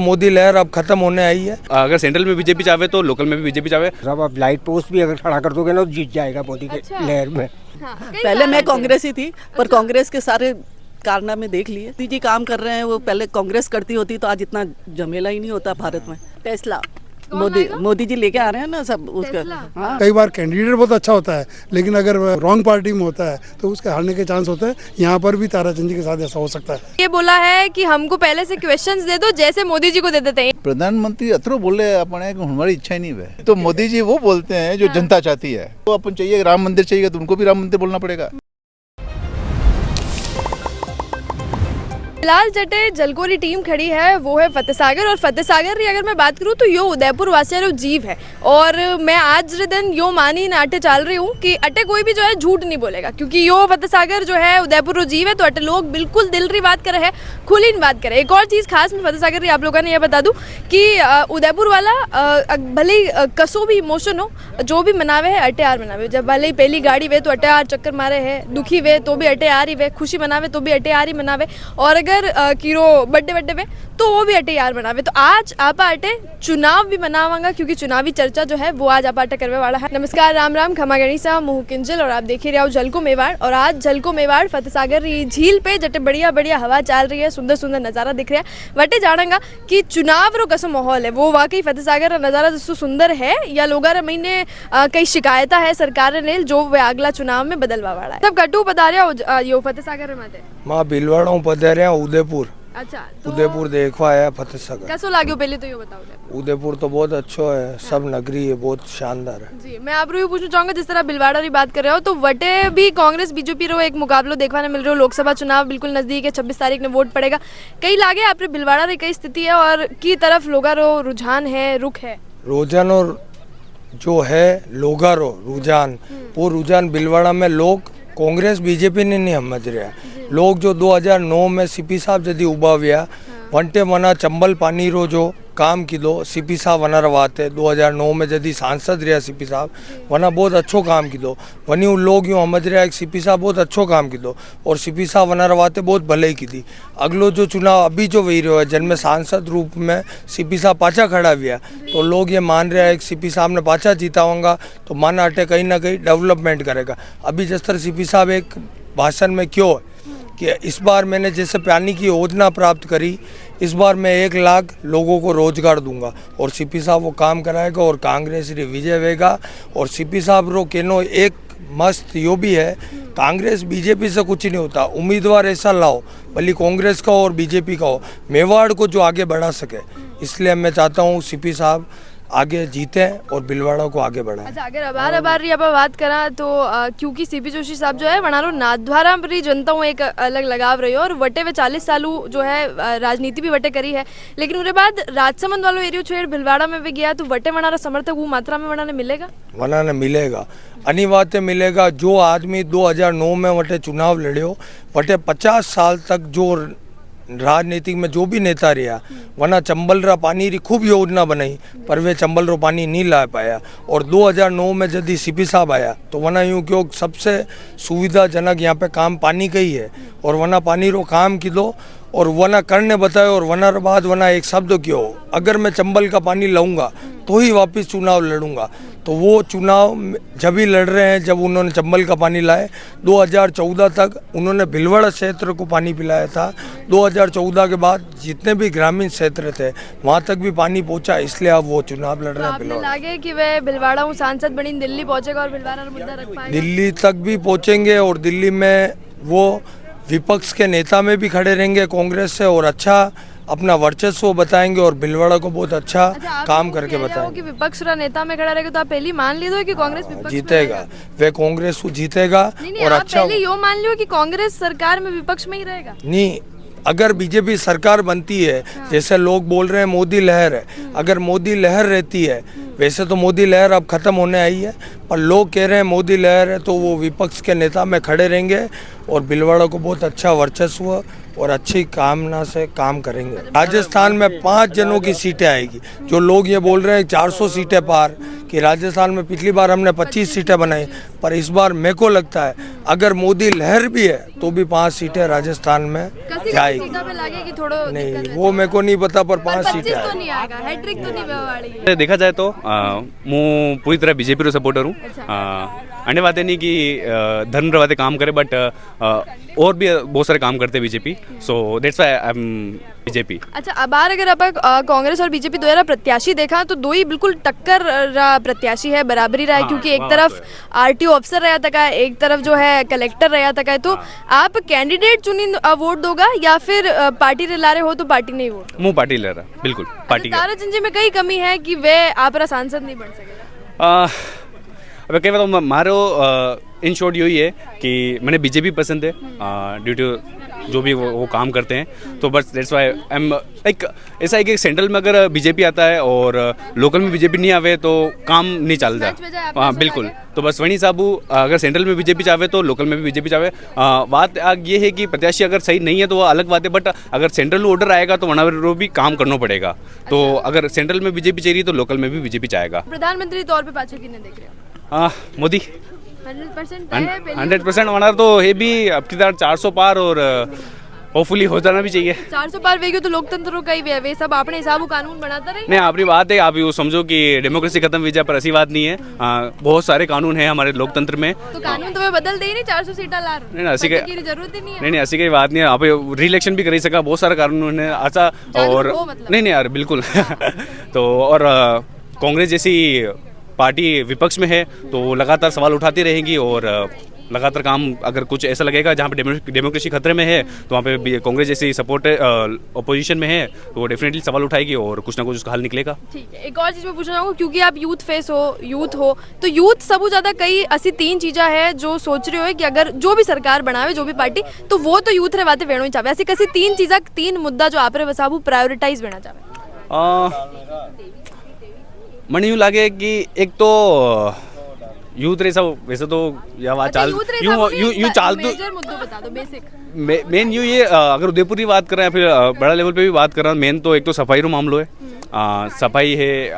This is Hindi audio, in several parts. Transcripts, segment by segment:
मोदी लहर अब खत्म होने आई है। अगर सेंट्रल में बीजेपी चाहे तो लोकल में भी बीजेपी चाहे। सब अब लाइट पोस्ट भी अगर खड़ा कर दोगे ना तो जीत जाएगा मोदी के लहर में। पहले मैं कांग्रेस ही थी, पर कांग्रेस के सारे कारनामे देख लिए। दीदी काम कर रहे हैं, वो पहले कांग्रेस करती होती तो आज इतना झमेला ही नहीं होता भारत में। टेस्ला मोदी जी लेके आ रहे हैं ना सब उसका। हाँ। कई बार कैंडिडेट बहुत अच्छा होता है, लेकिन अगर रॉन्ग पार्टी में होता है तो उसके हारने के चांस होते हैं। यहाँ पर भी ताराचंद जी के साथ ऐसा हो सकता है। ये बोला है कि हमको पहले से क्वेश्चंस दे दो जैसे मोदी जी को दे देते हैं। प्रधानमंत्री अतरो बोले अपने हमारी इच्छा ही नहीं है, तो मोदी जी वो बोलते हैं जो जनता चाहती है। तो अपन चाहिए राम मंदिर चाहिए तो उनको भी राम मंदिर बोलना पड़ेगा। फिलहाल जटे जलकोरी टीम खड़ी है वो है फतेह सागर, और फतेह सागर की अगर मैं बात करूँ तो यो उदयपुर वासियारो जीव है। और मैं आज दिन यो मानी ना अटे चाल रही हूँ कि अटे कोई भी जो है झूठ नहीं बोलेगा, क्योंकि यो फतेह सागर जो है उदयपुर रो जीव है। तो अटे लोग बिल्कुल दिल री बात करे है, खुली बात करे। एक और चीज़ खास में फतेह सागर की आप लोगों ने यह बता दूँ कि उदयपुर वाला भले ही कसो भी इमोशन हो, जो भी मनावे है अटे आर मनावे। जब भले ही पहली गाड़ी वे तो अटे आर चक्कर मारे है, दुखी वे तो भी अटे आर ही वे, खुशी मनावे तो भी अटे आर ही मनावे, और अगर कीरो बर्थडे में तो वो भी अटे यार मनावे। तो आज आपा अटे चुनाव भी मनावांगा, क्योंकि चुनावी चर्चा जो है वो आज आपा अटे करने वाला है। नमस्कार, राम राम, खमा गणिसा, मुँह किंजल, और आप देख ही रहे हो जलको मेवाड़। और आज जलको मेवाड़ फतेह सागर झील पे जटे बढ़िया बढ़िया हवा चल रही है, सुंदर सुंदर नज़ारा दिख रहा है। वटे जानेगा कि चुनाव रो कसो माहौल है, वो वाकई फतेह सागर नज़ारा जो सुंदर है या लोग महीने कई शिकायत है सरकार ने जो वे अगला चुनाव में बदलवा वाला है। सब कटू पधारिया यो फतेह सागर में माँ भीलवाड़ा पधारिया उदयपुर। अच्छा, तो उदयपुर देखवा है फतेह सागर। कैसो लाग्यो पहले तो ये बताओ। उदयपुर तो बहुत अच्छा है, सब नगरी है, बहुत शानदार है जी। मैं आप पूछना चाहूंगा, जिस तरह भीलवाड़ा की बात कर रहे हो तो वटे भी कांग्रेस बीजेपी रो एक मुकाबलो देखने मिल रहा हो। लोकसभा चुनाव बिल्कुल नजदीक है, 26 तारीख ने वोट पड़ेगा। कई लागे आप भीलवाड़ा री कई स्थिति है और की तरफ लोगा रो रुझान है, रुख है रुझान, और जो है लोगा रो रुझान, वो रुझान भीलवाड़ा में लोग कांग्रेस बीजेपी ने नहीं समझ रहा। लोग जो 2009 में सीपी साहब जदी उबा हुआ वंटे मना चंबल पानी रो जो काम की दो सीपी साहब वना रवाते 2009 में जदी सांसद रहा सीपी साहब वना बहुत अच्छो काम की दो वनी उन लोग यूँ समझ रहा है सीपी साहब बहुत अच्छो काम की दो, और सीपी साहब वना रवाते बहुत भले की दी। अगलो जो चुनाव अभी जो वही रहो है जिनमें सांसद रूप में सीपी साहब पाछा खड़ा हुआ, तो लोग ये मान रहे हैं कि सीपी साहब ने पाछा जीता होगा तो माना अटे कहीं ना कहीं डेवलपमेंट करेगा। अभी जिस तरह सीपी साहब एक भाषण में क्यों कि इस बार मैंने जैसे पानी की योजना प्राप्त करी, इस बार मैं 1 लाख लोगों को रोजगार दूंगा, और सीपी साहब वो काम कराएगा और कांग्रेस री विजय होगा। और सीपी साहब रो कहनो एक मस्त यो भी है, कांग्रेस बीजेपी से कुछ नहीं होता, उम्मीदवार ऐसा लाओ भले कांग्रेस का और बीजेपी का हो, मेवाड़ को जो आगे बढ़ा सके। इसलिए मैं चाहता हूँ सीपी साहब आगे जीते और भीलवाड़ा को आगे बढ़ाएं। अच्छा, अगर अबार री आप बात करा तो क्योंकि सीपी जोशी साहब जो है वनारो नाथद्वारा री जनता हूँ एक अलग लगाव रही हो, और वटे वे 40 सालू जो है राजनीति भी वटे करी है, लेकिन उसके बाद राजसमंद वालों एरियो छोड़ भीलवाड़ा में भी गया तो वटे वनारा समर्थक वो मात्रा में वनाने मिलेगा, वनाने मिलेगा, अनिवार्य मिलेगा। जो आदमी 2009 में वटे चुनाव लड़ियो, वटे 50 साल तक जो राजनीतिक में जो भी नेता रहा वना चंबल रा पानी री खूब योजना बनाई, पर वे चंबल रो पानी नहीं ला पाया। और 2009 में जब सीपी साहब आया तो वना यूँ क्यों सबसे सुविधाजनक यहाँ पे काम पानी का ही है, और वना पानी रो काम की दो और वना करने बताए, और वना बाद वना एक शब्द क्यों अगर मैं चंबल का पानी लाऊंगा तो ही वापस चुनाव लड़ूंगा। तो वो चुनाव जब ही लड़ रहे हैं जब उन्होंने चंबल का पानी लाए। 2014 तक उन्होंने भीलवाड़ा क्षेत्र को पानी पिलाया था, 2014 के बाद जितने भी ग्रामीण क्षेत्र थे वहाँ तक भी पानी पहुँचा, इसलिए अब वो चुनाव लड़ रहे हैं। तो लागे कि वे भीलवाड़ा सांसद बनी दिल्ली पहुँचेगा और भीलवाड़ा मुद्दा रख पाएगा, दिल्ली तक भी पहुँचेंगे, और दिल्ली में वो विपक्ष के नेता में भी खड़े रहेंगे कांग्रेस से, और अच्छा अपना वर्चस्व बताएंगे और भीलवाड़ा को बहुत अच्छा काम करके बताएंगे। कि विपक्ष का नेता में खड़ा रहेगा तो आप पहले मान लीजिए कि कांग्रेस विपक्ष जीतेगा, वे कांग्रेस जीतेगा। और आप अच्छा पहले यो मान लियो कि कांग्रेस सरकार में विपक्ष में ही रहेगा। नहीं, अगर बीजेपी सरकार बनती है, जैसे लोग बोल रहे हैं मोदी लहर है, अगर मोदी लहर रहती है, वैसे तो मोदी लहर अब खत्म होने आई है, पर लोग कह रहे हैं मोदी लहर है, तो वो विपक्ष के नेता में खड़े रहेंगे और भीलवाड़ा को बहुत अच्छा वर्चस्व और अच्छी कामना से काम करेंगे। राजस्थान में 5 जनों की सीटें आएगी। जो लोग ये बोल रहे हैं 400 सीटें पार, कि राजस्थान में पिछली बार हमने 25 सीटें बनाई, पर इस बार मेरे को लगता है अगर मोदी लहर भी है तो भी 5 सीटें राजस्थान में जाएगी। नहीं वो मेरे को नहीं पता, पर 5 सीटें तो नहीं आएगा, हैट्रिक तो नहीं होने देखा जाए तो मैं पूरी तरह बीजेपी रो सपोर्टर हूँ। अन्य बातें नहीं कि धर्म बातें काम करे, बट और भी बहुत सारे काम करते हैं BJP, so that's why I am BJP. अच्छा, अब बार अगर आप कांग्रेस और बीजेपी दोनों प्रत्याशी देखा तो दो ही बिल्कुल टक्कर रहा प्रत्याशी है, बराबरी रहा है, क्योंकि एक तरफ आरटीओ अफसर रहा तक है, एक तरफ जो है कलेक्टर रहा तक है। तो आप कैंडिडेट चुनी वोट दोगा या फिर पार्टी ला रहे हो तो पार्टी नहीं वोट? मुँह पार्टी ले रहा, बिल्कुल पार्टी। ताराचंद जी में कई कमी है कि वे आप सांसद नहीं बन सके। अब कई बार मारो इन शॉर्ट यही है कि मैंने बीजेपी पसंद है ड्यू टू जो भी वो काम करते हैं, तो बस that's why I am like ऐसा है कि सेंट्रल में अगर बीजेपी आता है और लोकल में बीजेपी नहीं आवे तो काम नहीं चलता। हाँ बिल्कुल, तो बस वही साबू अगर सेंट्रल में बीजेपी चाहे तो लोकल में भी बीजेपी चाहे। बात ये है कि प्रत्याशी अगर सही नहीं है तो वो अलग बात है, बट अगर सेंट्रल ऑर्डर आएगा तो वहाँ पर भी काम करना पड़ेगा। तो अगर सेंट्रल में बीजेपी चाहिए तो लोकल में भी बीजेपी चाहेगा। प्रधानमंत्री तौर पर पाछे किन्हें देख रहे हो? मोदी 100% होना तो है भी अब की तरह 400 पार, और होपफुली हो जाना भी चाहिए। 400 पार वेगी तो लोकतंत्र का ही वे सब अपने हिसाब कानून बनाता रहे। नहीं अपनी बात है, आप ये समझो कि डेमोक्रेसी खत्म हुई जाए, पर ऐसी बात नहीं है। बहुत सारे कानून है हमारे लोकतंत्र में, तो कानून तो वे बदल दे ही नहीं, 400 सीटा ला नहीं ऐसी की जरूरत ही नहीं है। नहीं ऐसी कोई बात नहीं है। आप री-इलेक्शन भी कर ही सका, बहुत सारे कानून है अच्छा। और नहीं यार बिल्कुल तो और कांग्रेस जैसी पार्टी विपक्ष में है तो लगातार सवाल उठाती रहेगी, और लगातार काम अगर कुछ ऐसा लगेगा जहाँ पे डेमोक्रेसी खतरे में है तो वहाँ पे कांग्रेस जैसी सपोर्ट अपोजिशन में है तो वो डेफिनेटली सवाल उठाएगी और कुछ ना कुछ उसका हल निकलेगा। ठीक है, एक और चीज़ मैं पूछना चाहूँगा, क्योंकि आप यूथ हो तो यूथ सबू ज़्यादा कई ऐसी 3 चीज़ा है जो सोच रहे हो कि अगर जो भी सरकार बनावे जो भी पार्टी तो वो तो यूथ रे बातें वेणो ही चाहे। ऐसी कैसी 3 चीज़ा 3 मुद्दा जो आप रे वसाबू प्रायोरिटाइज वेना चाहे? मन यूँ लगे कि एक तो यूथ रे सब वैसे तो या बात चाल यूँ चाल तो बता दो बेसिक। मेन यूँ ये अगर उदयपुर की बात कर रहे हैं फिर बड़ा लेवल पे भी बात कर रहे हैं, मेन तो एक तो सफाई रो मामलो है। सफाई है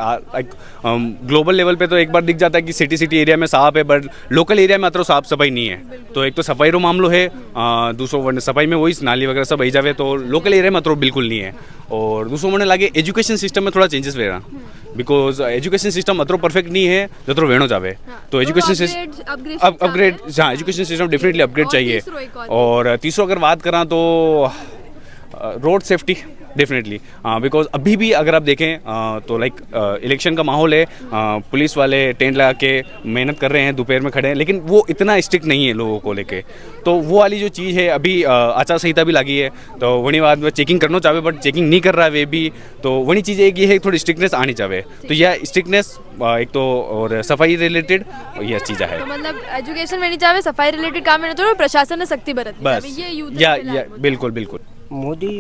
ग्लोबल लेवल पे तो एक बार दिख जाता है कि सिटी एरिया में साफ है, बट लोकल एरिया में अतर साफ सफाई नहीं है। तो एक तो सफाई रो मामलो है, दूसरो सफाई में वही नाली वगैरह सब आई जावे तो लोकल एरिया में अतर बिल्कुल नहीं है। और दूसरो मैंने लगे एजुकेशन सिस्टम में थोड़ा चेंजेस वेरा, बिकॉज एजुकेशन सिस्टम अतरो परफेक्ट नहीं है जो वेणो जावे। तो एजुकेशन अपग्रेड, हाँ एजुकेशन सिस्टम डेफिनेटली अपग्रेड चाहिए। और तीसरो अगर बात करा तो रोड सेफ्टी डेफिनेटली, बिकॉज अभी भी अगर आप देखें तो लाइक इलेक्शन का माहौल है, पुलिस वाले टेंट लगा के मेहनत कर रहे हैं, दोपहर में खड़े हैं, लेकिन वो इतना स्ट्रिक्ट नहीं है लोगों को लेके। तो वो वाली जो चीज़ है अभी आचार संहिता भी लगी है तो वही बात में चेकिंग करना चाहे बट चेकिंग नहीं कर रहा है वे भी, तो वही चीज़ एक ये है थोड़ी स्ट्रिक्टनेस आनी चाहिए। तो यह स्ट्रिक्टनेस एक तो और सफाई रिलेटेड यह चीज़ है। तो मतलब एजुकेशन में नहीं चाहे, सफाई रिलेटेड काम में चाहिए, प्रशासन ने सख्ती बरतनी बस ये यूथ या बिल्कुल बिल्कुल। मोदी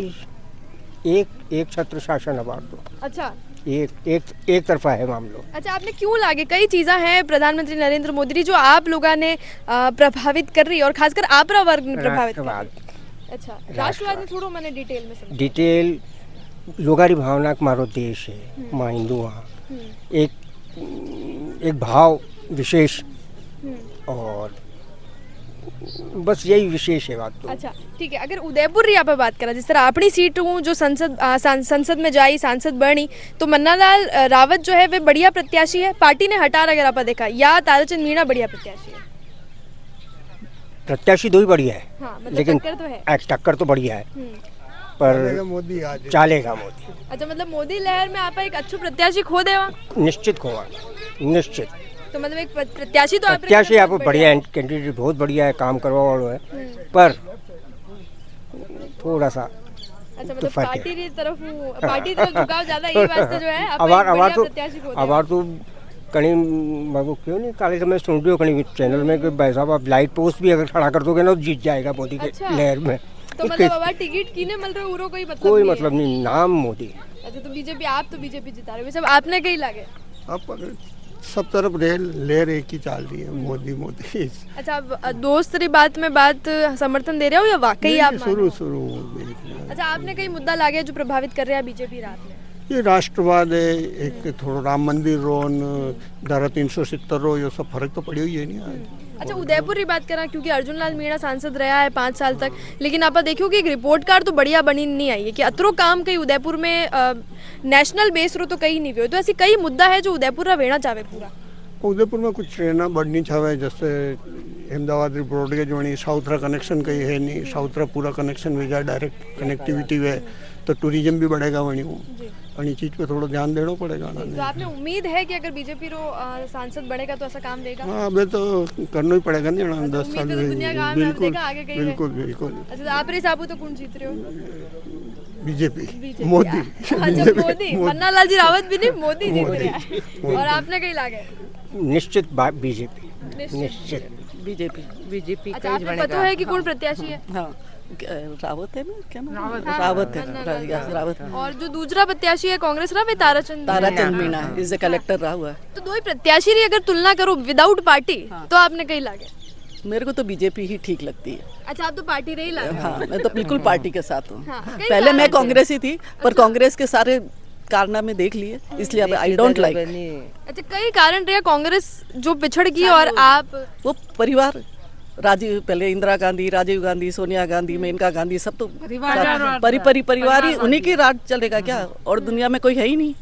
एक छत्र शासन अवार्ड दो। अच्छा, एक तरफा है मामलो। अच्छा, आपने क्यों लागे कई चीज़ें हैं प्रधानमंत्री नरेंद्र मोदी जी जो आप लोगों ने प्रभावित कर रही और खासकर आपरा वर्ग ने प्रभावित कर रही। अच्छा, राष्ट्रवाद में थोड़ा मैंने डिटेल में समझा। डिटेल लोगारी भावना का मारो देश है, माँ हिंदू वहाँ एक भाव विशेष और बस यही विशेष है बात तो। अच्छा ठीक है, अगर उदयपुर रिया पे बात करा जिस तरह अपनी सीट हूँ जो संसद में जाई सांसद बनी तो मन्नालाल रावत जो है वे बढ़िया प्रत्याशी है, पार्टी ने हटा अगर आप देखा, या ताराचंद मीणा बढ़िया प्रत्याशी है? प्रत्याशी दो ही बढ़िया है। हाँ, मतलब लेकिन टक्कर तो बढ़िया है पर मोदी चालेगा मोदी। अच्छा, मतलब मोदी लहर में आप एक अच्छो प्रत्याशी खो देवा? निश्चित खोगा, निश्चित। तो मतलब एक प्रत्याशी तो प्रत्याशी आप बढ़िया कैंडिडेट बहुत बढ़िया है, काम करवा वालों है पर थोड़ा सा अच्छा मतलब पार्टी की तरफ झुकाव ज्यादा ये वास्ते जो है अबार तो कहीं मैं क्यों नहीं काले समय सुन रही हो कहीं चैनल में कि भाई साहब आप लाइट पोस्ट भी अगर खड़ा कर दोगे ना तो जीत जाएगा मोदी के लहर में। तो मतलब बाबा टिकट किने मिल रहे उरो कोई मतलब नहीं, नाम मोदी। अच्छा, तो बीजेपी आप तो बीजेपी जिता रहे हो, सब आपने कहीं लागे? सब तरफ लहर एक ही चल रही है, मोदी मोदी। अच्छा, आप दोस्त बात में बात समर्थन दे रहे हो या वाकई आप मान रहे हो? शुरू अच्छा, आपने कई मुद्दा लागे जो प्रभावित कर रहा है बीजेपी रात में? ये राष्ट्रवाद है, एक थोड़ा राम मंदिर रोन, धारा 370 रो, ये सब फर्क तो पड़ी हुई है नहीं आज। अच्छा, उदयपुर की बात करा क्योंकि अर्जुन लाल मीणा सांसद रहा है 5 साल तक, लेकिन आप देखियो कि एक रिपोर्ट कार्ड तो बढ़िया बनी नहीं आई है कि अतरो काम कई उदयपुर में नेशनल बेस रो तो कहीं नहीं हुए। तो ऐसी कई मुद्दा है जो उदयपुर रा वेना चाहे पूरा। उदयपुर में कुछ ट्रेना बढ़नी चाहे, जैसे अहमदाबाद ब्रॉडगेज वही साउथ रा कनेक्शन कहीं है नहीं, साउथ रा पूरा कनेक्शन भी जाए, डायरेक्ट कनेक्टिविटी है तो टूरिज्म भी बढ़ेगा वहीं वही चीज़ पे थोड़ा ध्यान देना पड़ेगा ना। तो आपने उम्मीद है कि अगर बीजेपी रो सांसद बढ़ेगा तो ऐसा काम देगा? हाँ, अभी तो करना ही पड़ेगा नहीं ना, 10 साल में। दुनिया का बिल्कुल देखा आगे कहीं है। बिल्कुल बिल्कुल। अच्छा, तो आप रे साबू तो कौन जीत रहे हो? बीजेपी मोदी। अच्छा, मोदी, पन्नालाल जी रावत भी नहीं, मोदी जीत रहे हैं। और आपने कहीं लागे? निश्चित बीजेपी, निश्चित बीजेपी। अच्छा, आपको पता है कि कौन प्रत्याशी है? हाँ, रावत है ना, क्या नाम? रावत है, रावत। और जो दूसरा प्रत्याशी है कांग्रेस रा, वे ताराचंद मीणा इज कलेक्टर रहा हुआ है। तो दो ही प्रत्याशी री अगर तुलना करो विदाउट पार्टी, तो आपने कहीं लागे? मेरे को तो बीजेपी ही ठीक लगती है। अच्छा, आप तो पार्टी रही लागे? हाँ, मैं तो बिल्कुल पार्टी के साथ हूँ। हाँ, कई पहले मैं कारण कांग्रेस ही थी, पर कांग्रेस के सारे कारनामे देख लिए, इसलिए अब आई डोंट लाइक। अच्छा, कई कारण रहे कांग्रेस जो पिछड़ गई और आप वो परिवार, राजीव, पहले इंदिरा गांधी, राजीव गांधी, सोनिया गांधी, मेनका गांधी, सब तो परिवार ही, उन्हीं की राज चलेगा क्या? और दुनिया में कोई है ही नहीं।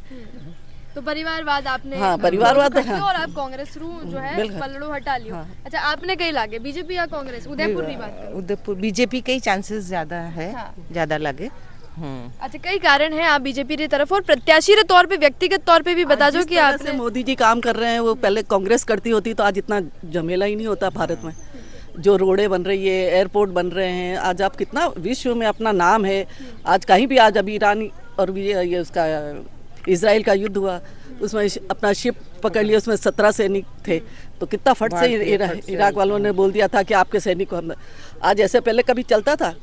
तो परिवारवाद आपने? हाँ, परिवारवाद है। और आप कांग्रेस रू जो है पल्लू हटा लियो। अच्छा, आपने कहीं लागे बीजेपी या कांग्रेस? उदयपुर की बात करो। उदयपुर बीजेपी के ही चांसेस ज्यादा है, ज्यादा लगे। अच्छा, कई कारण है आप बीजेपी की तरफ, और प्रत्याशी के तौर पे, व्यक्तिगत तौर पे भी बता दो कि आपने मोदी जी काम कर रहे हैं, वो पहले कांग्रेस करती होती तो आज इतना झमेला ही नहीं होता भारत में। जो रोडें बन रही है, एयरपोर्ट बन रहे हैं, आज आप कितना विश्व में अपना नाम है। आज कहीं भी, आज अभी ईरान और ये उसका इजराइल का युद्ध हुआ, उसमें अपना शिप पकड़ लिया, उसमें 17 सैनिक थे, तो कितना फट से इराक वालों ने बोल दिया था कि आपके सैनिक को हम। आज ऐसे पहले कभी चलता था?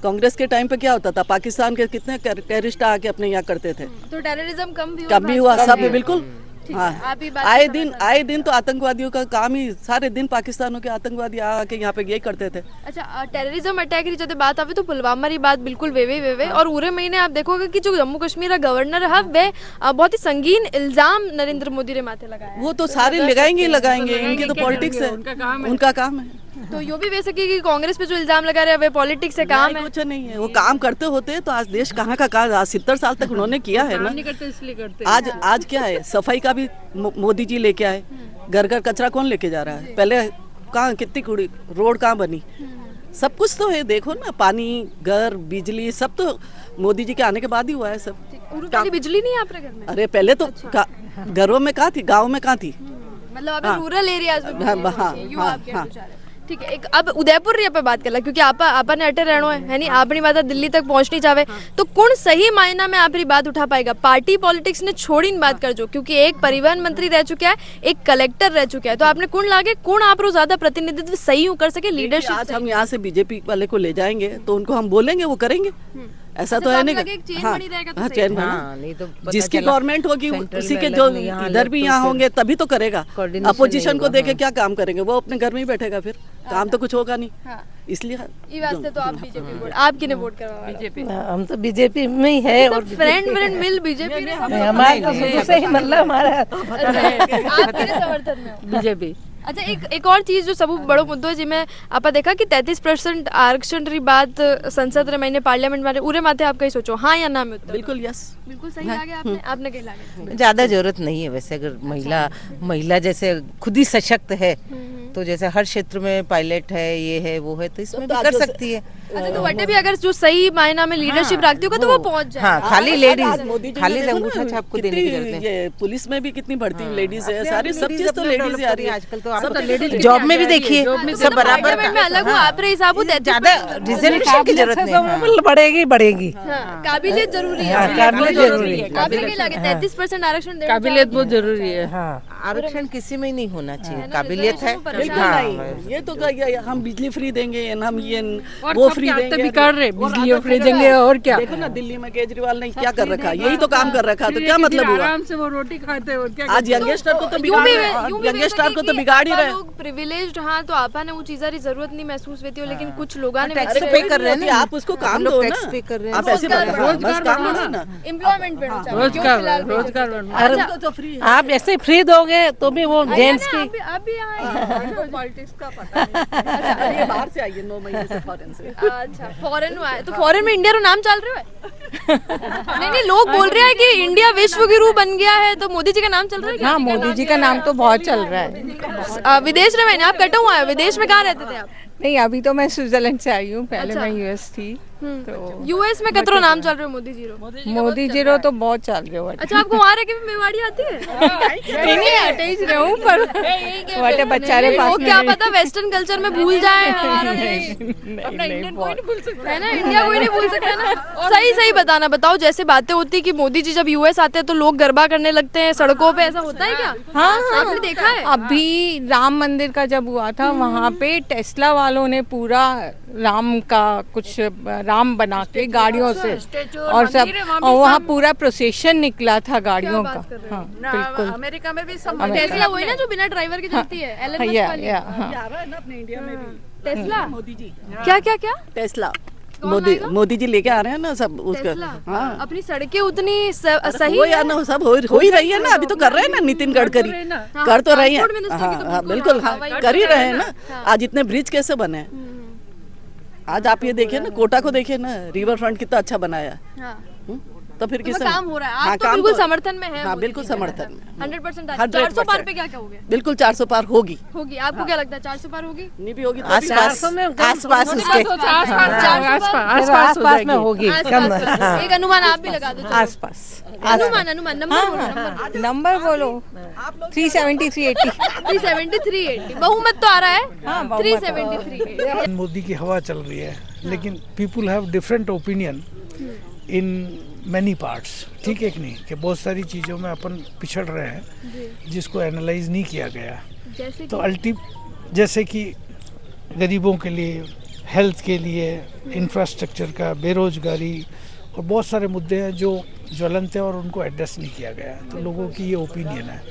कांग्रेस के टाइम पे क्या होता था? पाकिस्तान के कितने टेररिस्ट आके अपने यहाँ करते थे। तो टेररिज्म कम भी हुआ, सब बिल्कुल। हाँ, आए दिन तो आतंकवादियों का काम ही, सारे दिन पाकिस्तानों के आतंकवादी आके यहाँ पे यही करते थे। अच्छा, टेररिज्म अटैक की जब बात आवे तो पुलवामा की बात बिल्कुल वेवे और पूरे महीने आप देखोगे कि जो जम्मू कश्मीर का गवर्नर है वे बहुत ही संगीन इल्जाम नरेंद्र मोदी ने माथे लगाया। वो तो सारे लगाएंगे, इनकी तो पॉलिटिक्स है, उनका काम है। तो यो भी वे सके कि कांग्रेस पे जो इल्जाम लगा रहे हैं वे पॉलिटिक्स से काम है? कुछ नहीं है, वो काम करते होते तो आज देश कहाँ का काम, आज 70 साल तक उन्होंने किया है ना। आज क्या है, सफाई का भी मोदी जी लेके आए, घर घर कचरा कौन लेके जा रहा है? पहले कहाँ, कितनी कुड़ी रोड कहाँ बनी, सब कुछ तो है। देखो ना, पानी, घर, बिजली, सब तो मोदी जी के आने के बाद ही हुआ है सब। बिजली नहीं है आपके घर में? अरे पहले तो घरों में कहाँ थी, गाँव में कहाँ थी? मतलब आप रूरल एरियाज में? हाँ, ठीक है। एक अब उदयपुर रिया पे बात कर ला, क्योंकि आपा ने अटे रहना है नहीं, अपनी बात दिल्ली तक पहुंचनी चाहे, तो कौन सही मायना में आपकी बात उठा पाएगा? पार्टी पॉलिटिक्स ने छोड़ी बात कर जो, क्योंकि एक परिवहन मंत्री रह चुका है, एक कलेक्टर रह चुका है, तो आपने कौन लागे, कौन आप ज्यादा प्रतिनिधित्व सही कर सके, लीडरशिप? आज हम यहाँ से बीजेपी वाले को ले जाएंगे तो उनको हम बोलेंगे, वो करेंगे। ऐसा तो है नहीं। हाँ, चैन बना, जिसकी गवर्नमेंट होगी उसी के जो इधर भी यहाँ होंगे तभी तो करेगा। अपोजिशन को देके क्या काम करेंगे? वो अपने घर में ही बैठेगा, फिर काम तो कुछ होगा नहीं। इसलिए वास्ते तो आप बीजेपी वोट, आप किने वोट करवा? बीजेपी। हम तो बीजेपी में ही है, और फ्रेंड मिल बीजेपी ने हमारे तो शुरू से ही मतलब हमारा। आप किने समर्थन में हो? बीजेपी। अच्छा, एक और चीज जो सब बड़ो मुद्दो है जिसमें आप देखा कि 33% आरक्षण री बात संसद रे महीने पार्लियामेंट में उरे माथे आप कहीं सोचो हाँ या ना में उत्तर? बिल्कुल यस, बिल्कुल सही लागे आपने कहीं लागे? ज्यादा जरूरत नहीं है वैसे, अगर महिला जैसे खुद ही सशक्त है तो जैसे हर क्षेत्र में पायलट है, ये है, वो है, तो इसमें भी कर सकती है। अच्छा, तो वटे भी अगर जो सही मायना में लीडरशिप रखती होगा तो वो पहुंच जाए। हाँ, खाली लेडीज, खाली अंगूठा छाप को देने की जरूरत नहीं। ये पुलिस में भी कितनी बढ़ती लेडीज है, सारी सब चीज तो लेडीज ही आ रही है आजकल। तो आप लेडीज जॉब में भी देखिए सब बराबर में अलग हो, आप हिसाब से ज्यादा रिजर्वेशन की जरूरत नहीं, बढ़ेगी। काबिलियत जरूरी है, काबिलियत जरूरी है। आपने क्या लगे 33% आरक्षण देना? काबिलियत बहुत जरूरी है। हाँ, आरक्षण किसी में ही नहीं होना चाहिए, काबिलियत है। ये तो हम बिजली फ्री देंगे, हम ये वो फ्री देंगे बिगाड़ रहे, बिजली फ्री देंगे और क्या। देखो ना दिल्ली में केजरीवाल ने क्या कर रखा, यही तो काम कर रखा, तो क्या मतलब हुआ। आराम से वो रोटी खाते और क्या। आज यंगस्टर को तो यंगस्टर को तो बिगाड़ ही रहे। प्रिविलेज्ड हाँ तो आपा ने वो चीज़ारी जरूरत नहीं महसूस होती हो, लेकिन कुछ लोग ने टैक्स तो पे कर रहे हैं ना, आप उसको काम दो ना, पे कर रहे हैं, आप ऐसे बस काम दो ना, एम्प्लॉयमेंट बढ़ना चाहिए, रोजगार तो फ्री आप ऐसे फ्री दोगे तो भी वो जेंट्स की आप भी यहाँ पॉलिटिक्स का पता नहीं। ये बाहर से आई है 9 महीने से फॉरेन से। अच्छा फॉरेन में आए तो फॉरेन में इंडिया रो नाम चल रहा है। नहीं लोग बोल रहे हैं कि इंडिया विश्व गुरु बन गया है, तो मोदी जी का नाम चल रहा है क्या? हाँ मोदी जी का नाम तो बहुत चल रहा है। विदेश में ना आप कटा हुआ है, विदेश में कहाँ रहते थे आप? नहीं अभी तो मैं स्विट्जरलैंड से आई हूँ, पहले मैं यूएस थी। तो यूएस में कतरो नाम चल रहे हो मोदी जी रो? मोदी जी रो तो बहुत चल रहे हो। अच्छा आपको वहाँ रह के भी मेवाड़ी आती है? नहीं आते ही रहे हूँ पर वाटे बच्चारे पास वो में क्या भी- पता वेस्टर्न कल्चर में भूल जाए हमारा देश। नहीं, है ना, इंडिया कोई नहीं भूल सकता ना। सही सही बताना, बताओ जैसे बातें होती है कि मोदी जी जब यूएस आते हैं तो लोग गरबा करने लगते हैं सड़कों पे, ऐसा होता है क्या? हाँ आपने देखा है? अभी राम मंदिर का जब हुआ था वहाँ पे टेस्ला वालों ने पूरा राम का कुछ राम बना के गाड़ियों से और सब, और वहाँ पूरा प्रोसेशन निकला था गाड़ियों का। हाँ बिल्कुल। अमेरिका में भी सब टेस्ला वही ना जो बिना ड्राइवर के चलती है, एलन मस्क या वाली। हाँ आ रहा है ना अपने इंडिया में भी टेस्ला मोदी जी। क्या क्या क्या? टेस्ला मोदी जी लेके आ रहे हैं ना सब उसका। टेस्ला हाँ अपनी सड़कें उतनी सही वो या ना सब हो ही रही है ना, अभी तो कर रहे हैं ना नितिन गडकरी, कर तो रही है। ट्रांसपोर्ट मिनिस्टर की तो हाँ बिल्कुल बिल्कुल, हाँ हवाई कर ही अड्डा रहे हैं है ना। हाँ। आज इतने ब्रिज कैसे बने, आज आप ये देखिए ना, कोटा को देखिए ना, रिवर फ्रंट कितना अच्छा बनाया। हाँ। तो फिर किस काम हो रहा है, आप हाँ, तो काम बिल्कुल तो- समर्थन में है। हाँ बिल्कुल समर्थन में 100%। 100% 400 पार पे क्या कहोगे? बिल्कुल 400 पार होगी। होगी, आपको क्या लगता है 400 पार होगी? नहीं भी होगी तो आस पास उसके आस-पास में होगी कम। एक अनुमान आप भी लगा दो। आस-पास अनुमान नंबर बोलो, नंबर बोलो 370 380। 370 380 बहुमत तो आ रहा है। हाँ, बहुमत 373। मोदी की हवा चल रही है, लेकिन people have different opinion in many parts, ठीक है कि नहीं, कि बहुत सारी चीज़ों में अपन पिछड़ रहे हैं जिसको एनालाइज नहीं किया गया। जैसे तो जैसे कि गरीबों के लिए, हेल्थ के लिए, इंफ्रास्ट्रक्चर का, बेरोजगारी और बहुत सारे मुद्दे हैं जो ज्वलंत हैं और उनको एड्रेस नहीं किया गया। तो लोगों की ये ओपिनियन है,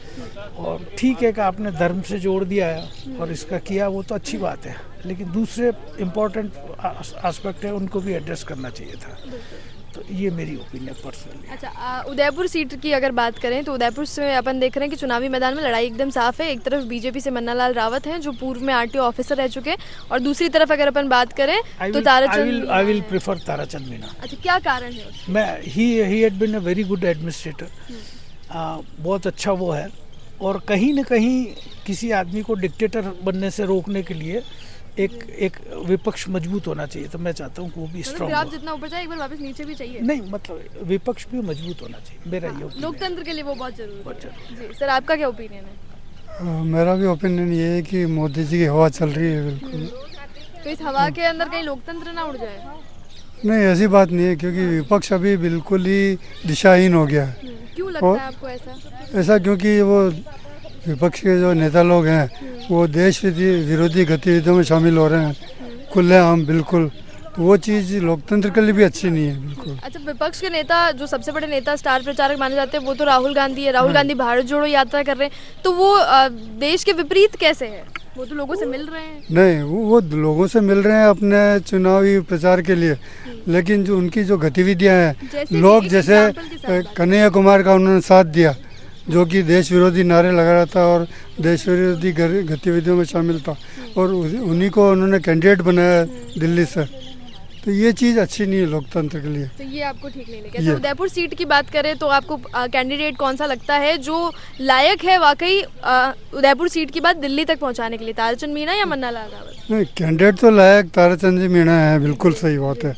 और ठीक है कि आपने धर्म से जोड़ दिया है और इसका किया, वो तो अच्छी बात है, लेकिन दूसरे इम्पोर्टेंट एस्पेक्ट है उनको भी एड्रेस करना चाहिए था। तो ये मेरी ओपिनियन पर्सनली। अच्छा उदयपुर सीट की अगर बात करें तो उदयपुर से अपन देख रहे हैं कि चुनावी मैदान में लड़ाई एकदम साफ है। एक तरफ बीजेपी से मन्ना लाल रावत हैं जो पूर्व में आरटीओ ऑफिसर रह चुके हैं, और दूसरी तरफ अगर अपन बात करें तो Tarachand. I will prefer Tarachand Meena. अच्छा क्या कारण है उसका? मैं he had been a very good administrator, बहुत अच्छा वो है, और कहीं न कहीं किसी आदमी को डिक्टेटर बनने से रोकने के लिए एक विपक्ष मजबूत होना चाहिए। तो मैं चाहता हूँ कि वो भी स्ट्रॉन्ग आप हो। जितना ऊपर जाए एक बार वापस नीचे भी चाहिए। नहीं मतलब विपक्ष भी मजबूत होना चाहिए, मेरा ये opinion लोकतंत्र के लिए वो बहुत जरूरी बहुत है। जी सर आपका क्या ओपिनियन है? मेरा भी ओपिनियन ये है कि मोदी जी की हवा चल रही है बिल्कुल। तो इस हवा के अंदर कहीं लोकतंत्र ना उड़ जाए? नहीं ऐसी बात नहीं है, क्योंकि विपक्ष अभी बिल्कुल ही दिशाहीन हो गया है। क्यों लगता है आपको ऐसा? ऐसा क्योंकि वो विपक्ष के जो नेता लोग हैं वो देश विरोधी गतिविधियों में शामिल हो रहे हैं खुलेआम बिल्कुल। तो वो चीज़ लोकतंत्र के लिए भी अच्छी नहीं है बिल्कुल। अच्छा विपक्ष के नेता जो सबसे बड़े नेता स्टार प्रचारक माने जाते हैं वो तो राहुल गांधी है। राहुल गांधी भारत जोड़ो यात्रा कर रहे हैं, तो वो देश के विपरीत कैसे है? वो तो लोगों से मिल रहे हैं। नहीं वो लोगों से मिल रहे हैं अपने चुनावी प्रचार के लिए, लेकिन जो उनकी जो गतिविधियां हैं, लोग जैसे कन्हैया कुमार का उन्होंने साथ दिया जो कि देश विरोधी नारे लगा रहा था और देश विरोधी गतिविधियों में शामिल था, और उन्हीं को उन्होंने कैंडिडेट बनाया दिल्ली से। तो ये चीज़ अच्छी नहीं है लोकतंत्र के लिए। तो ये आपको ठीक नहीं लगा? अच्छा उदयपुर सीट की बात करें तो आपको कैंडिडेट कौन सा लगता है जो लायक है वाकई उदयपुर सीट की बात दिल्ली तक पहुंचाने के लिए? ताराचंद मीना या मन्ना लाल रावत? नहीं कैंडिडेट तो लायक ताराचंद जी मीणा है, बिल्कुल सही बात है,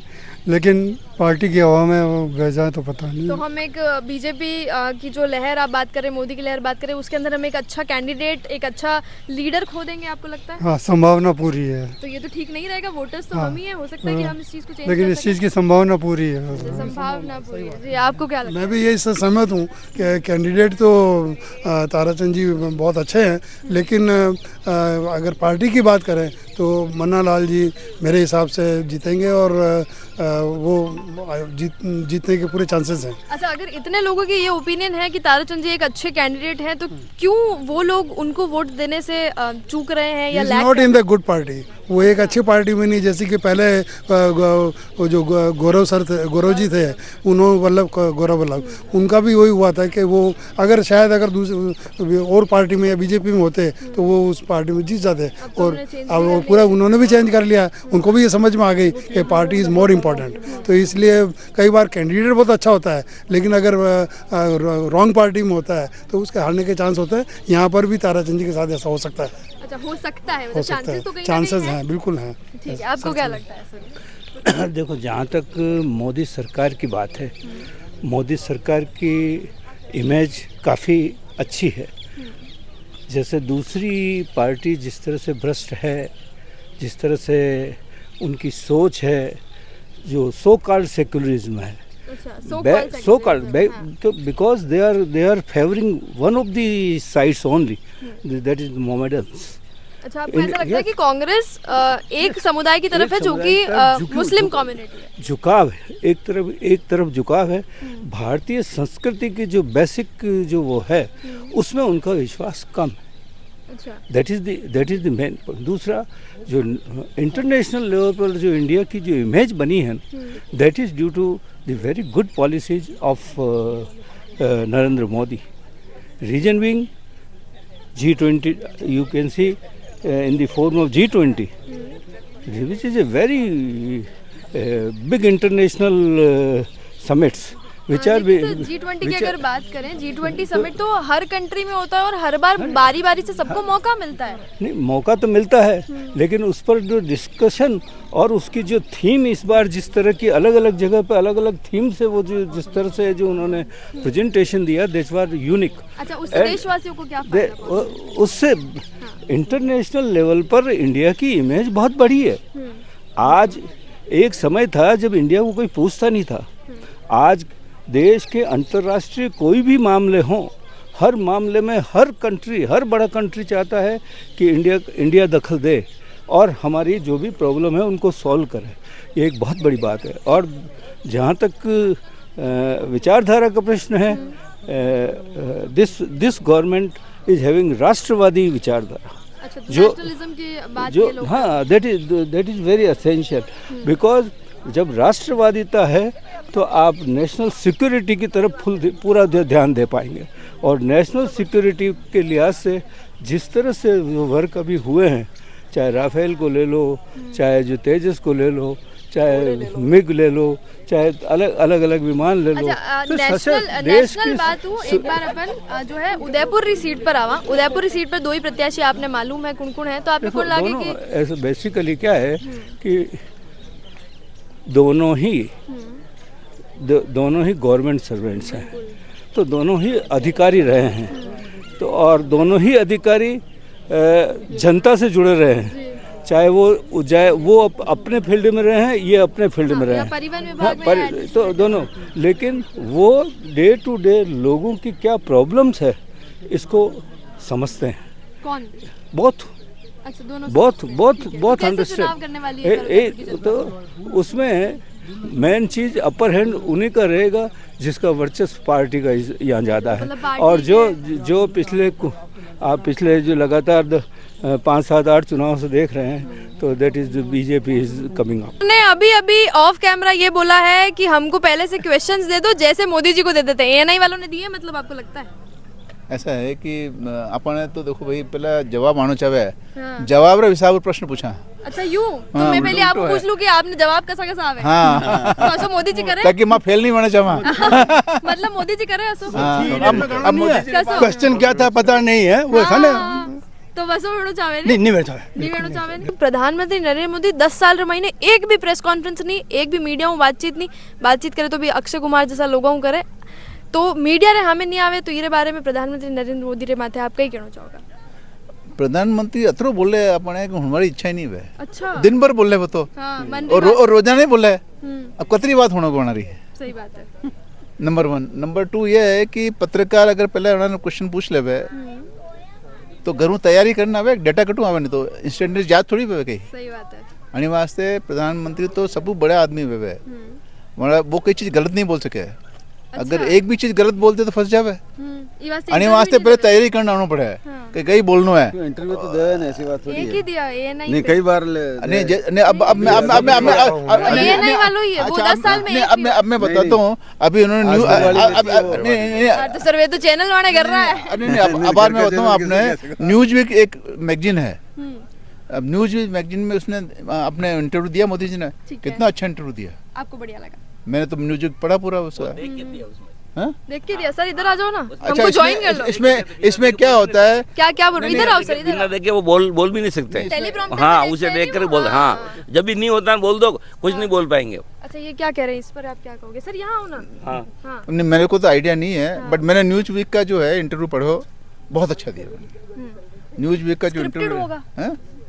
लेकिन पार्टी की हवा में वो बह जाए तो पता नहीं। तो हम एक बीजेपी की जो लहर आप बात करें, मोदी की लहर बात करें, उसके अंदर हम एक अच्छा कैंडिडेट, एक अच्छा लीडर खो देंगे, आपको लगता है? हाँ, संभावना पूरी है। तो ये तो ठीक नहीं रहेगा, वोटर्स तो हाँ, हम ही है, हो सकता है कि हम इस चीज़ को चेंज लेकिन कर इस चीज़ की संभावना पूरी है। सकें। संभावना पूरी है। जी, आपको क्या लगता है? मैं भी यही से सहमत हूँ कि कैंडिडेट तो ताराचंद जी बहुत अच्छे हैं, लेकिन अगर पार्टी की बात करें तो मन्ना लाल जी मेरे हिसाब से जीतेंगे और वो जीतने के पूरे चांसेस हैं। अच्छा, अगर इतने लोगों की ये ओपिनियन है कि ताराचंद जी एक अच्छे कैंडिडेट हैं, तो क्यों वो लोग उनको वोट देने से चूक रहे हैं या not in the good party? वो एक अच्छी पार्टी में नहीं, जैसे कि पहले वो जो गौरव जी थे, उन्होंने गौरव वल्लभ, उनका भी वही हुआ था कि वो अगर शायद अगर दूसरी और पार्टी में या बीजेपी में होते तो वो उस पार्टी में जीत जाते, और अब वो पूरा उन्होंने भी चेंज कर लिया। उनको भी ये समझ में आ गई कि पार्टी इज़ मोर इम्पोर्टेंट। तो इसलिए कई बार कैंडिडेट बहुत अच्छा होता है, लेकिन अगर रॉन्ग पार्टी में होता है तो उसके हारने के चांस होते हैं। यहाँ पर भी ताराचंद जी के साथ ऐसा हो सकता है। अच्छा, हो सकता है, हो सकता है, चांसेस तो कहीं चांसेस हैं, बिल्कुल हैं। ठीक है, आपको क्या लगता है सर? देखो, जहाँ तक मोदी सरकार की बात है, मोदी सरकार की इमेज काफ़ी अच्छी है। जैसे दूसरी पार्टी जिस तरह से भ्रष्ट है, जिस तरह से उनकी सोच है, जो सो कॉल्ड सेक्युलरिज्म है, so called, because they are favouring one of the sides only, that is Mohammedans. अच्छा, आपको ऐसा लगता है कि कांग्रेस एक समुदाय की तरफ है जो कि मुस्लिम कम्युनिटी है? झुकाव है, एक तरफ झुकाव है। भारतीय संस्कृति की जो बेसिक जो वो है, उसमें उनका विश्वास कम है। That is the main. दूसरा, जो इंटरनेशनल लेवल पर जो इंडिया की जो इमेज बनी है, that is due to the very good policies of Narendra Modi. Reason being G20, you can see in the form of G20, which is a very big international summits, which are G20 की अगर बात करें, G20 समिट तो हर कंट्री में होता है और हर बार बारी बारी से सबको मौका मिलता है। नहीं, मौका तो मिलता है, लेकिन उस पर जो डिस्कशन और उसकी जो थीम, इस बार जिस तरह की अलग अलग जगह पे अलग अलग थीम से वो जो जिस तरह से जो उन्होंने प्रेजेंटेशन दिया, दैट्स वाज यूनिक। अच्छा, उससे देशवासियों को क्या फायदा? उससे इंटरनेशनल लेवल पर इंडिया की इमेज बहुत बढ़ी है। आज एक समय था जब इंडिया को कोई पूछता नहीं था। आज देश के अंतर्राष्ट्रीय कोई भी मामले हों, हर मामले में हर बड़ा कंट्री चाहता है कि इंडिया दखल दे और हमारी जो भी प्रॉब्लम है उनको सॉल्व करे। ये एक बहुत बड़ी बात है। और जहाँ तक विचारधारा का प्रश्न है, दिस गवर्नमेंट इज हैविंग राष्ट्रवादी विचारधारा। अच्छा, जो हाँ, that is very essential, because जब राष्ट्रवादिता है तो आप नेशनल सिक्योरिटी की तरफ पूरा ध्यान दे पाएंगे। और नेशनल सिक्योरिटी के लिहाज से जिस तरह से वर्क अभी हुए हैं, चाहे राफेल को ले लो, चाहे जो तेजस को ले लो, चाहे मिग ले लो, चाहे अलग विमान ले लो। अच्छा, नेशनल बात हूँ, एक बार अपन जो है उदयपुर सीट पर आवा। उदयपुर सीट पर दो ही प्रत्याशी आपने मालूम है कौन है, तो आपने कौन लगे कि ऐसे बेसिकली क्या है कि दोनों ही गवर्नमेंट सर्वेंट्स हैं, तो दोनों ही अधिकारी रहे हैं, तो और दोनों ही अधिकारी जनता से जुड़े रहे हैं, चाहे वो अपने फील्ड में रहे हैं, ये अपने फील्ड में रहे हैं, परिवहन विभाग में तो दोनों। लेकिन वो डे टू डे लोगों की क्या प्रॉब्लम्स है इसको समझते हैं। कौन? बहुत अच्छा, दोनों बहुत अंडरस्टैंड। तो उसमें मेन चीज अपर हैंड उन्हीं का रहेगा जिसका वर्चस्व पार्टी का यहाँ ज़्यादा है। और जो पिछले जो लगातार 5, 7, 8 चुनाव से देख रहे हैं, तो that is BJP is coming up. ने अभी ऑफ कैमरा ये बोला है कि हमको पहले से क्वेश्चंस दे दो जैसे मोदी जी को दे देते हैं। एएनआई वालों ने दिए, मतलब आपको लगता है? ऐसा है कि अपन तो देखो भाई, पहला जवाब आना चाहे, जवाब रे हिसाब प्रश्न पूछा। अच्छा, यूं तो मैं पहले आपको पूछ लूं कि आपने जवाब कैसा आवे? हाँ, तो ऐसा मोदी जी करे ताकि मैं फेल नहीं होना चाहा। मतलब मोदी जी करे ऐसा? अब क्वेश्चन क्या था पता नहीं है, वो खाने तो बस वेणु चावे नहीं वेणु चावे नहीं वेणु चावे नहीं। प्रधानमंत्री नरेंद्र मोदी 10 साल रमाई ने एक भी प्रेस कॉन्फ्रेंस नहीं, एक भी मीडिया में बातचीत नहीं, बातचीत करे तो भी अक्षय कुमार जैसा लोगों करे, तो मीडिया रे हमें नहीं आवे, तो ये बारे में प्रधानमंत्री नरेंद्र मोदी रे माथे आप कई कहना चाहोगे? प्रधानमंत्री अतरो बोले अपने कि हमारी इच्छा ही नहीं है। अच्छा, दिन भर बोले वो तो, और रोजाना ही बोले। अब कतरी बात होने को बना रही है। सही बात है। नंबर 1। नंबर 2 ये है कि पत्रकार अगर पहले उन्होंने क्वेश्चन पूछ ले तो घरों तैयारी करना आवे, डेटा कटू आवे, नहीं तो इंस्टेंट याद थोड़ी पे कहीं। सही बात है। आने वास्ते प्रधानमंत्री तो सब बड़े आदमी वे, मतलब वो कोई चीज गलत नहीं बोल सके। अगर एक भी चीज गलत बोलते तो फंस जावे। आने वास्ते पहले तैयारी करना होना पड़े कि कहीं बोलना है। इंटरव्यू तो दिया है, ऐसी बात थोड़ी एक ही दिया, ये नहीं कई बार नहीं वालों ही है वो 10 साल में। अब मैं बताता हूँ, अभी उन्होंने तो सर्वे तो चैनल वाले कर रहा है। नहीं अब मैं बताऊँ, आपने न्यूज वीक एक मैगजीन है, अब न्यूज वीक मैगजीन में उसने अपने इंटरव्यू दिया मोदी जी ने, कितना अच्छा इंटरव्यू दिया। आपको बढ़िया लगा? मैंने तो न्यूज वीक पढ़ा पूरा उसका। देख के दिया सर, इधर आ जाओ ना, हमको अच्छा, ज्वाइन कर लो। इसमें क्या होता है, क्या बोल रहे, इधर आओ सर, इधर देख के वो बोल भी नहीं सकते। टेलीप्रॉम्प्टर हाँ, में उसे देखते देख कर नहीं बोल, वो, हाँ जब भी नहीं होता बोल दो, कुछ नहीं बोल पाएंगे। अच्छा, ये क्या कह रहे हैं, इस पर आप क्या कहोगे सर? यहाँ आओ ना। हाँ नहीं मेरे को तो आइडिया नहीं है, बट मैंने न्यूज वीक का जो है इंटरव्यू पढ़ो, बहुत अच्छा दिया न्यूज वीक का जो इंटरव्यू होगा।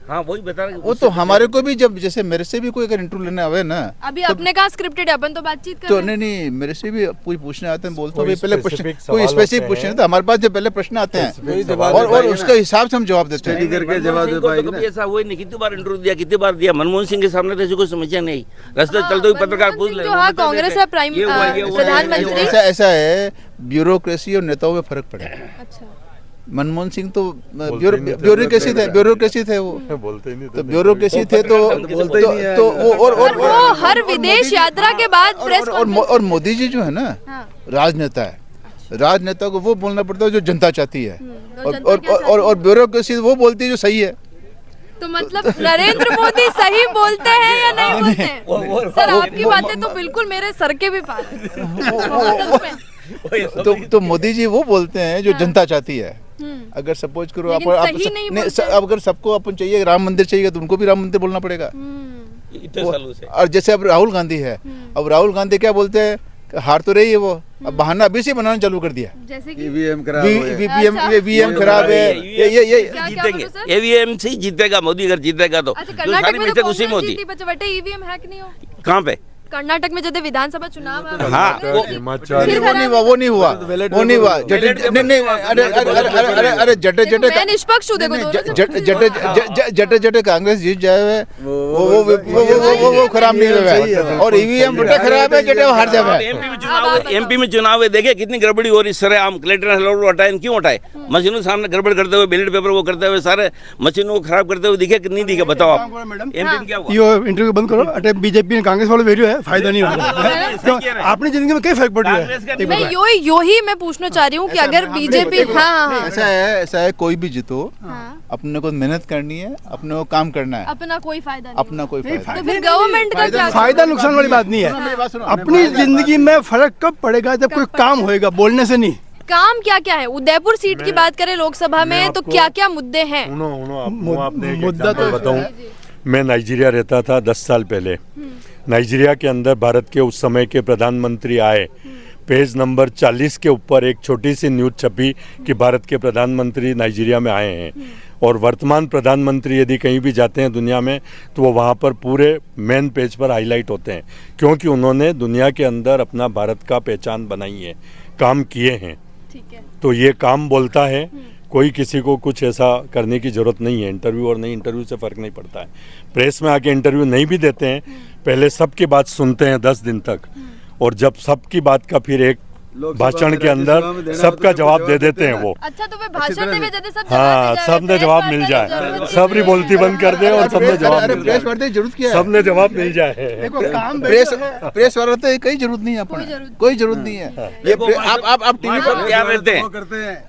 हाँ वही बता रहे, वो तो हमारे को भी जब जैसे मेरे से भी कोई अगर इंटरव्यू लेने आवे ना, अभी अपने कहाँ स्क्रिप्टेड है, अपन तो बातचीत कर तो रहे हैं। नहीं मेरे से भी कोई पूछने आते हैं, बोलते हैं पहले प्रश्न, कोई स्पेसिफिक पूछने तो हमारे पास जो पहले प्रश्न आते हैं और उसके हिसाब से हम जवाब देते हैं। कभी ऐसा हुआ नहीं, कितनी बार इंटरव्यू दिया, कितनी बार दिया। मनमोहन सिंह के सामने तो ऐसी कोई समस्या नहीं, रास्ते चलते हुए पत्रकार पूछ ले। कांग्रेस का प्राइम प्रधानमंत्री, ऐसा है, ब्यूरोक्रेसी और नेताओं में फर्क पड़ा है। अच्छा, मनमोहन सिंह तो ब्यूरोक्रेसी थे वो बोलते ही नहीं, तो ब्यूरोक्रेसी थे तो वो हर विदेश यात्रा के बाद प्रेस और मोदी जी जो है ना, राजनेता है, राजनेता को वो बोलना पड़ता है जो जनता चाहती है, और ब्यूरोक्रेसी वो बोलती है जो सही है। तो मतलब नरेंद्र मोदी सही बोलते हैं या नहीं बोलते हैं? सर आपकी बातें तो बिल्कुल मेरे सर के भी पार है। तो मोदी जी वो बोलते हैं जो जनता चाहती है। अगर सपोज करो अगर सबको अपन चाहिए राम मंदिर चाहिए तो उनको भी राम मंदिर बोलना पड़ेगा। और जैसे अब राहुल गांधी है, अब राहुल गांधी क्या बोलते हैं, हार तो रही है वो, अब बहाना अभी से बनाना चालू कर दिया, जैसे कि ईवीएम खराब है, ये जीतेंगे, ईवीएम से जीतेगा मोदी। अगर जीतेगा तो कर्नाटक में तो उसी में होती ईवीएम हैक नहीं हो। कहाँ पे? कर्नाटक में जब विधानसभा चुनाव हाँ वो नहीं हुआ अरे जटे निष्पक्ष जटे कांग्रेस जीत जाए वो खराब नहीं हुआ, और ईवीएम खराब है, जटे हार जाए। एमपी में चुनाव है, देखे कितनी गड़बड़ी हो रही सर। हम कलेक्टर हटाए, क्यों हटाए? मशीनों सामने गड़बड़ करते हुए, बैलेट पेपर वो करते हुए, सारे मशीनों को खराब करते हुए दिखे कि नहीं दिखे? बताओ आप। एमपी में क्या हुआ? ये इंटरव्यू बंद करो, अटे बीजेपी कांग्रेस वाले वीडियो है, फायदा नहीं होगा। अपनी जिंदगी में कई फर्क पड़ रहा है। मैं यो ही मैं पूछना चाह रही हूँ कि अगर बीजेपी, ऐसा है कोई भी जीतो, अपने को मेहनत करनी है, अपने को काम करना है, अपना कोई फायदा नहीं, अपना कोई फायदा। तो फिर गवर्नमेंट का क्या? फायदा नुकसान वाली बात नहीं है, अपनी जिंदगी में फर्क कब पड़ेगा जब कोई काम होएगा, बोलने से नहीं। काम क्या क्या है? उदयपुर सीट की बात करें लोकसभा में तो क्या क्या मुद्दे हैं? मुद्दा तो बताऊं, मैं नाइजीरिया रहता था 10 साल पहले। नाइजीरिया के अंदर भारत के उस समय के प्रधानमंत्री आए, पेज नंबर 40 के ऊपर एक छोटी सी न्यूज़ छपी कि भारत के प्रधानमंत्री नाइजीरिया में आए हैं। और वर्तमान प्रधानमंत्री यदि कहीं भी जाते हैं दुनिया में तो वो वहाँ पर पूरे मेन पेज पर हाईलाइट होते हैं, क्योंकि उन्होंने दुनिया के अंदर अपना भारत का पहचान बनाई है, काम किए हैं। तो ये काम बोलता है, कोई किसी को कुछ ऐसा करने की ज़रूरत नहीं है। इंटरव्यू और नहीं इंटरव्यू से फ़र्क नहीं पड़ता है। प्रेस में आके इंटरव्यू नहीं भी देते हैं, पहले सबकी बात सुनते हैं 10 दिन तक, और जब सबकी बात का फिर एक भाषण के अंदर सबका जवाब दे देते हैं वो। अच्छा, तो वे भाषण में देते सब हाँ, सबने जवाब मिल जाए, सबरी बोलती बंद कर दे और सबने जवाब मिल जाए, सबने जवाब मिल जाए। प्रेस वाला तो कहीं जरूरत नहीं है, कोई जरूरत नहीं है। ये आप टीवी पर तैयार रहते हैं,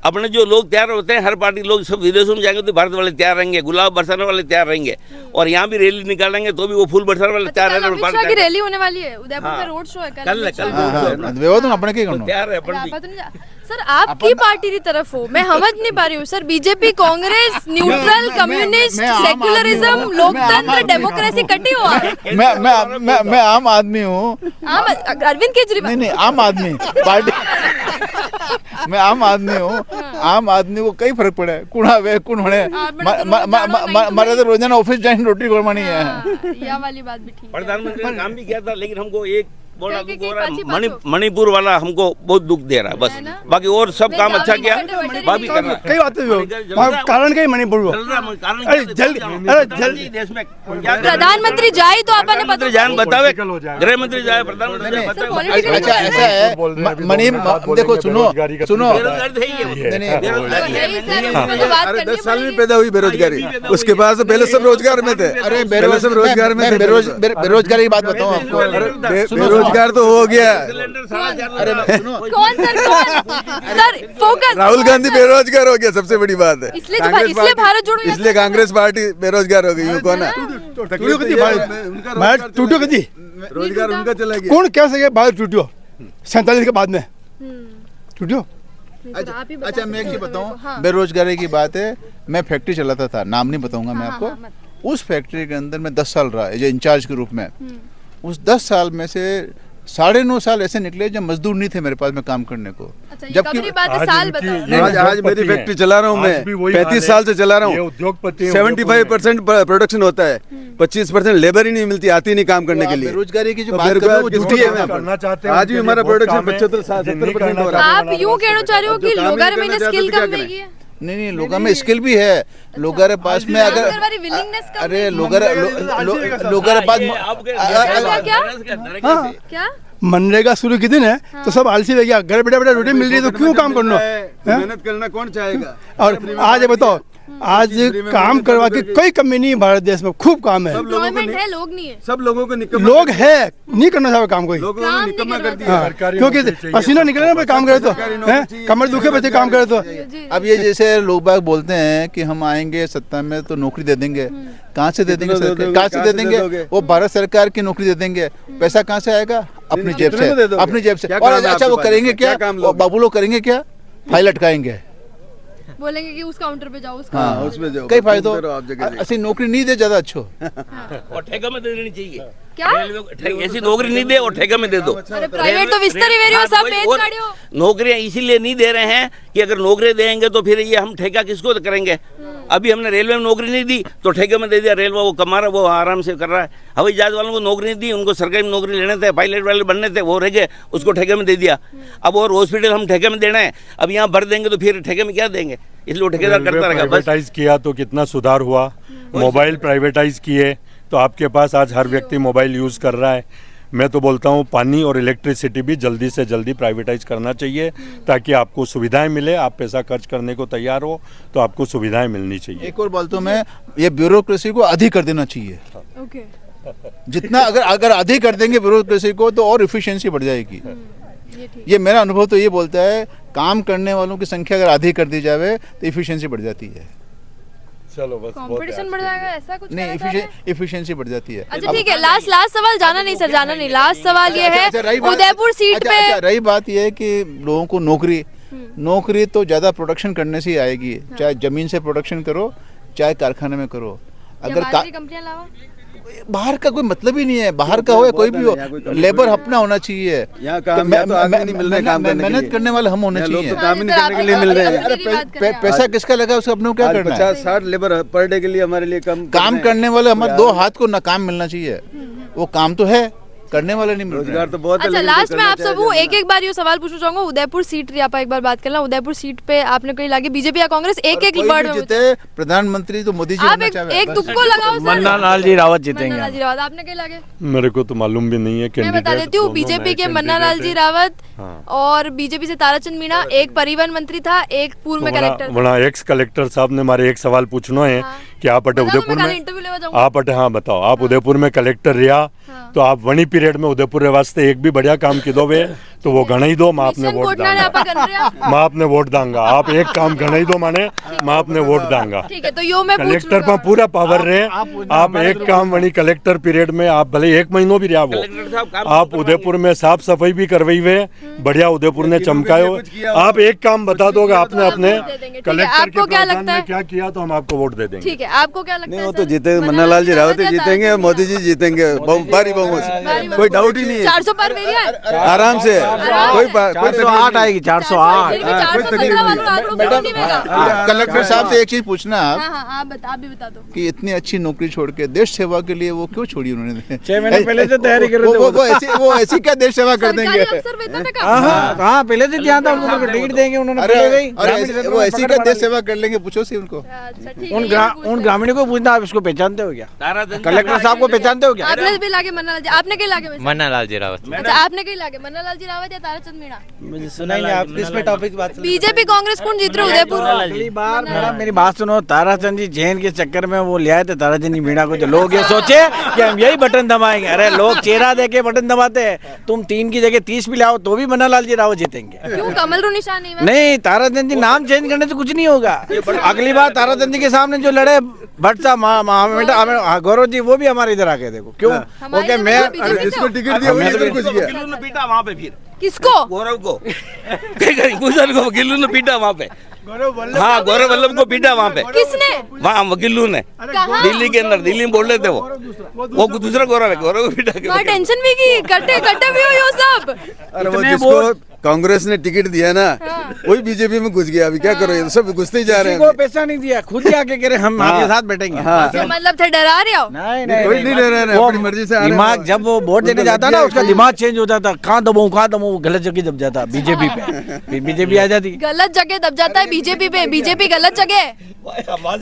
अपने जो लोग तैयार होते हैं, हर पार्टी लोग सब विदेशों में जाएंगे तो भारत वाले तैयार रहेंगे, गुलाब बरसाने वाले तैयार रहेंगे, और यहाँ भी रैली निकालेंगे तो भी वो फूल बरसाने वाले तैयार रहेंगे। रैली होने वाली है उदयपुर में, रोड शो है कल अपने के तैयार है अपन भी। सर आपकी पार्टी की तरफ हो, मैं समझ नहीं पा रही हूँ sir. BJP, Congress, neutral, communist, secularism, लोकतंत्र, डेमोक्रेसी कटी हो आप। मैं आम आदमी हूँ। अरविंद केजरीवाल नहीं आम आदमी पार्टी मैं आम आदमी हूँ। आम आदमी को कई फर्क पड़े कुणा वे कुण होने मारे तो रोजाना ऑफिस जाने रोटी गड़मानी है। यह वाली बात भी ठीक है। प्रधानमंत्री ने काम भी किया था, लेकिन हमको एक बोला दुख हो रहा है, मणिपुर वाला हमको बहुत दुख दे रहा है बस। बाकी और सब काम अच्छा किया, बाकी कर रहा है। कई बातें कारण कई मणिपुर जल्दी देश में प्रधानमंत्री जाए तो आपने पता जान बतावे, गृह मंत्री जाए, प्रधानमंत्री बतावे। अच्छा ऐसा है मणि देखो सुनो अरे 10 साल में पैदा हुई बेरोजगारी, उसके बाद से पहले सब रोजगार में थे। अरे बेरोजगारी की बात बताऊँ आपको। बेरोजगार तो हो गया। अरे सुनो कौन सर फोकस राहुल गांधी बेरोजगार हो गया, सबसे बड़ी बात है। इसलिए भारत जोड़ो इसलिए कांग्रेस पार्टी बेरोजगार हो गई। कौन है भारत टूटो कभी रोजगार उनका चला गया। कौन कह सके भारत टूटो 47 के बाद में टूटो। अच्छा मैं एक चीज बताऊँ, बेरोजगारी की बात है। मैं फैक्ट्री चलाता था, नाम नहीं बताऊंगा मैं आपको। उस फैक्ट्री के अंदर मैं 10 साल रहा एज इंचार्ज के रूप में। उस 10 साल में से 9.5 साल ऐसे निकले जब मजदूर नहीं थे मेरे पास में काम करने को। जबकि आज मेरी फैक्ट्री चला रहा हूँ मैं, 35 साल से चला रहा हूँ। 75% प्रोडक्शन होता है, 25% लेबर ही नहीं मिलती, आती नहीं काम करने के लिए। बेरोजगारी की जो बात कर रहे हो वो झूठी है। आज भी हमारा प्रोडक्शन 75-70% हो रहा है। आप यूं कहना चाह रहे हो कि लोगों में स्किल कम नहीं है? नहीं लोगों में स्किल भी है। लोगों के पास में अगर अरे लोगों के पास क्या मनरेगा शुरू की दिन है तो सब आलसी हो गया। घर बैठे बैठे रोटी मिल रही है तो क्यों काम करना, मेहनत करना कौन चाहेगा। और आज बताओ, आज काम करवा के कोई कमी नहीं है भारत देश में, खूब काम है। गवर्नमेंट है, लोग नहीं है। सब लोगों को निकम्मा, लोग है नहीं करना चाहे काम कोई, लोगों को निकम्मा कर दिया। क्योंकि पसीना निकले ना काम करे तो, कमर दुखे बच्चे काम करे तो। अब ये जैसे लोग बाग बोलते हैं कि हम आएंगे सत्ता में तो नौकरी दे देंगे। कहाँ से दे देंगे? कहाँ से दे देंगे? वो भारत सरकार की नौकरी दे देंगे। पैसा कहाँ से आएगा? अपनी जेब से, अपनी जेब से। और अच्छा वो करेंगे क्या? बाबू लोग करेंगे क्या? फाइल अटकाएंगे, बोलेंगे कि उस काउंटर पे जाओ, उसमें जाओ। कई फायदों ऐसी नौकरी नहीं दे ज्यादा अच्छो और ठेका में दे देनी चाहिए। क्या ऐसी नौकरी नहीं दे और ठेके में दे दो। प्राइवेट तो विस्तार ही वेरी हो, सब बेच गाड़ी हो। नौकरियां इसीलिए नहीं दे रहे हैं कि अगर नौकरी देंगे तो फिर ये हम ठेका किसको करेंगे। अभी हमने रेलवे में नौकरी नहीं दी तो ठेके में दे दिया। रेलवे वो कमा रहा, वो आराम से कर रहा है। हवाई जहाज वालों को नौकरी नहीं दी, उनको सरकारी नौकरी लेने थे, पायलट वाले बनने थे, वो रह गए, उसको ठेके में दे दिया। अब और हॉस्पिटल हम ठेके में देना है, अब यहाँ भर देंगे तो फिर ठेके में क्या देंगे, इसलिए वो ठेकेदार करता रहेगा। प्राइवेटाइज किया तो कितना सुधार हुआ। मोबाइल प्राइवेटाइज किए तो आपके पास आज हर व्यक्ति मोबाइल यूज़ कर रहा है। मैं तो बोलता हूँ पानी और इलेक्ट्रिसिटी भी जल्दी से जल्दी प्राइवेटाइज करना चाहिए ताकि आपको सुविधाएं मिले। आप पैसा खर्च करने को तैयार हो तो आपको सुविधाएं मिलनी चाहिए। एक और बोलता हूँ मैं, ये ब्यूरोक्रेसी को अधिक कर देना चाहिए। जितना अगर अधिक कर देंगे ब्यूरोक्रेसी को तो और इफिशियंसी बढ़ जाएगी। ये मेरा अनुभव तो ये बोलता है, काम करने वालों की संख्या अगर आधी कर दी जाए तो इफिशियंसी बढ़ जाती है। चलो बस कंपटीशन बढ़ जाएगा, ऐसा कुछ नहीं, इफिशियंसी बढ़ जाती है। अच्छा ठीक है, लास्ट सवाल, जाना नहीं सर, जाना नहीं। लास्ट सवाल ये है, उदयपुर सीट पे रही बात ये है कि लोगों को नौकरी तो ज्यादा प्रोडक्शन करने से ही आएगी। चाहे जमीन से प्रोडक्शन करो, चाहे कारखाने में करो। अगर कंपनियां लावा, बाहर का कोई मतलब ही नहीं है। बाहर का हो या कोई भी हो, लेबर अपना होना चाहिए। मेहनत करने वाले हम होने चाहिए। काम ही नहीं करने के लिए मिल रहे हैं। पैसा किसका लगा, उसे अपने को क्या करना है? 50-60 लेबर पर डे के लिए हमारे लिए काम करने वाले हमारे 2 हाथ को ना काम मिलना चाहिए। वो काम तो है, करने वाले नहीं मिल रहे। रोजगार तो बहुत है। अच्छा लास्ट में आप सब एक बार ये सवाल पूछना चाहूंगा, उदयपुर सीट आप एक बार बात कर लें। उदयपुर सीट पे आपने कहीं लागे बीजेपी या कांग्रेस, एक वर्ड में जीते प्रधानमंत्री तो मोदी जी आप एक तुक्को लगाओ। मन्ना लाल जी रावत जीतेंगे। मन्ना लाल जी रावत, आपने कहीं लागे? मेरे को तो मालूम भी नहीं है। मैं बता देती हूँ, बीजेपी के मन्ना लाल जी रावत और बीजेपी से ताराचंद मीणा, एक परिवहन मंत्री था, एक पूर्व में कलेक्टर। वहाँ एक्स कलेक्टर साहब ने हमारे एक सवाल पूछना है कि आप अटे उदयपुर में, आप अटे, हाँ बताओ, आप उदयपुर में कलेक्टर रहा तो आप वनी पीरियड में उदयपुर वास्ते एक भी बढ़िया काम की दोगे तो वो घणाई दो, मैं आपने वोट दांगा, मैं आपने वोट दांगा। आप एक काम घणाई दो माने, मैं आपने वोट दांगा। ठीक है, तो यो मैं पूछ कलेक्टर पर पूरा पावर रहे। आप एक काम वही कलेक्टर पीरियड में आप भले 1 महीनों भी रहा वो, आप उदयपुर में साफ सफाई भी करवाई हुए, बढ़िया उदयपुर ने चमकायो। आप एक काम बता दोगे आपने अपने कलेक्टर के प्रधान में क्या किया तो हम आपको वोट दे देंगे। ठीक है, आपको क्या लगता है? वो तो जीते, मन्ना लाल जी रावत जीतेंगे और मोदी जी जीतेंगे, भारी बहुमत, कोई डाउट ही नहीं है। 400 पार मेरी है आराम से, कोई 408 आएगी, 408। कलेक्टर साहब से एक चीज पूछना आप, आप भी बता दो कि इतनी अच्छी नौकरी छोड़ के देश सेवा के लिए वो क्यों छोड़ी उन्होंने? 6 महीने पहले से तैयारी कर रहे थे। वो ऐसी क्या देश सेवा कर देंगे? हाँ, पहले से ध्यान था, उनको टिकट देंगे उन्होंने। वो ऐसी क्या देश सेवा कर लेंगे? पूछो सी उनको। उन ग्रामीणों को पूछना, आप इसको पहचानते हो क्या? कलेक्टर साहब को पहचानते हो क्या? आपने भी लागे मन्ना लाल जी, आपने कहीं लागे? मन्ना लाल जी रावत। अच्छा, आपने कहीं लागे मन्ना लाल जी रावत या ताराचंद मीणा? मुझे सुना ही नहीं, आप किस पे टॉपिक बात? बीजेपी कांग्रेस कौन जीत रहे उदयपुर? अगली बार मैडम मेरी बात सुनो, ताराचंद जी जैन के चक्कर में वो ले आए थे ताराचंद जी मीणा को, जो लोग ये सोचे कि हम यही बटन दबाएंगे। अरे लोग चेहरा देके बटन दबाते हैं, तुम 3 की जगह 30 भी लाओ तो भी मन्ना लाल जी रावत जीतेंगे। क्यों, कमल रू निशान नहीं, ताराचंद जी नाम चेंज करने से कुछ नहीं होगा। अगली बार ताराचंद जी के सामने जो लड़े भट्ट साहब, गौरव जी, वो भी हमारे इधर आके देखो। क्यों? ओके, मैं जिसको टिकट दिया वही इधर घुस गया। गिल्लू ने पीटा वहाँ पे, फिर किसको? गौरव को, गुजर को गिल्लू ने पीटा वहाँ पे। हाँ, गौरव वल्लभ को पीटा वहाँ पे। किसने? वहाँ गिल्लू ने, दिल्ली के अंदर, दिल्ली में बोल रहे थे वो दूसरा गौरव है, गौरव को पीटा के। टेंशन भी की, कट्टे भी हो यो सब। अरे वो जिसको कांग्रेस ने टिकट दिया ना, वही बीजेपी में घुस गया। अभी क्या करो, ये सब घुसते ही जा रहे हैं। किसी को पैसा नहीं दिया, खुद ही आके कह रहे हम आपके साथ बैठेंगे। मतलब थे डरा रहे हो? नहीं, कोई नहीं ले रहे हैं, अपनी मर्जी से। दिमाग जब वो वोट देने जाता ना, उसका दिमाग चेंज हो जाता। कहाँ दबाऊं, गलत जगह दब जाता बीजेपी पे, फिर बीजेपी आ जाती। गलत जगह दब जाता है बीजेपी पे, बीजेपी गलत जगह,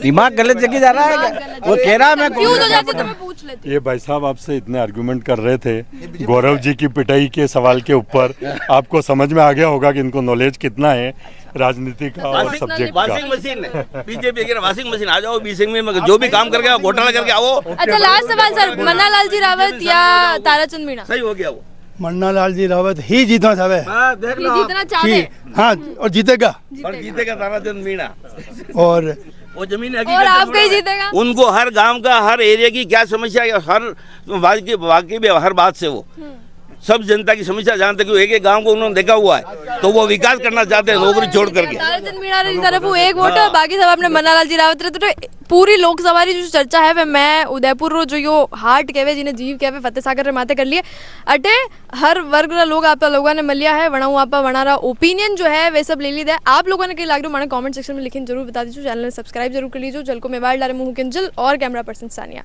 दिमाग गलत जगह जा रहा है। वो कह रहा है मैं फ्यूज हो जाती तो मैं पूछ लेती। ये भाई साहब आपसे इतने आर्गुमेंट कर रहे थे गौरव जी की पिटाई के सवाल के ऊपर, आपको समझ में आ गया होगा कि इनको नॉलेज कितना है राजनीति का और सब्जेक्ट का। वाशिंग मशीन बीजेपी की वाशिंग मशीन, आ जाओ बीसिंग में, जो भी काम करके घोटाला करके आओ। अच्छा, लास्ट सवाल सर, मन्ना लाल जी रावत या ताराचंद मीणा? सही हो गया वो। मन्ना लाल जी रावत ही जीतना चाहे। जीतना चाहे, हाँ, और जीतेगा ताराचंद मीणा। और वो जमीन और आप कहीं जीतेगा? उनको हर गांव का, हर एरिया की क्या समस्या है, हर वाकई में हर बात से वो सब जनता की समस्या जानते, क्योंकि एक गांव को उन्होंने देखा हुआ है, तो वो विकास करना चाहते हैं नौकरी छोड़ करके। ताराचंद मीणा की तरफ वो एक वोट है, बाकी सब अपने मन्ना लाल जी रावत रहते। तो पूरी लोकसभा की जो चर्चा है वह मैं उदयपुर रो जो यो हार्ट कहवे, जिन्हें जीव कहवे, फतेह सागर रे माते कर लिए अटे हर वर्ग रा लोग आप लोगों ने मिलिया है। वणाऊ आप वणारा ओपिनियन जो है वे सब ले लीजिए। आप लोगों ने कहीं लाग रहे हो कमेंट सेक्शन में लिखिन जरूर बता दीजिए। चैनल ने सब्सक्राइब जरूर कर लीजिए। जल को मेवाड़ लारे मुँह किंजल और कैमरा पर्सन सानिया।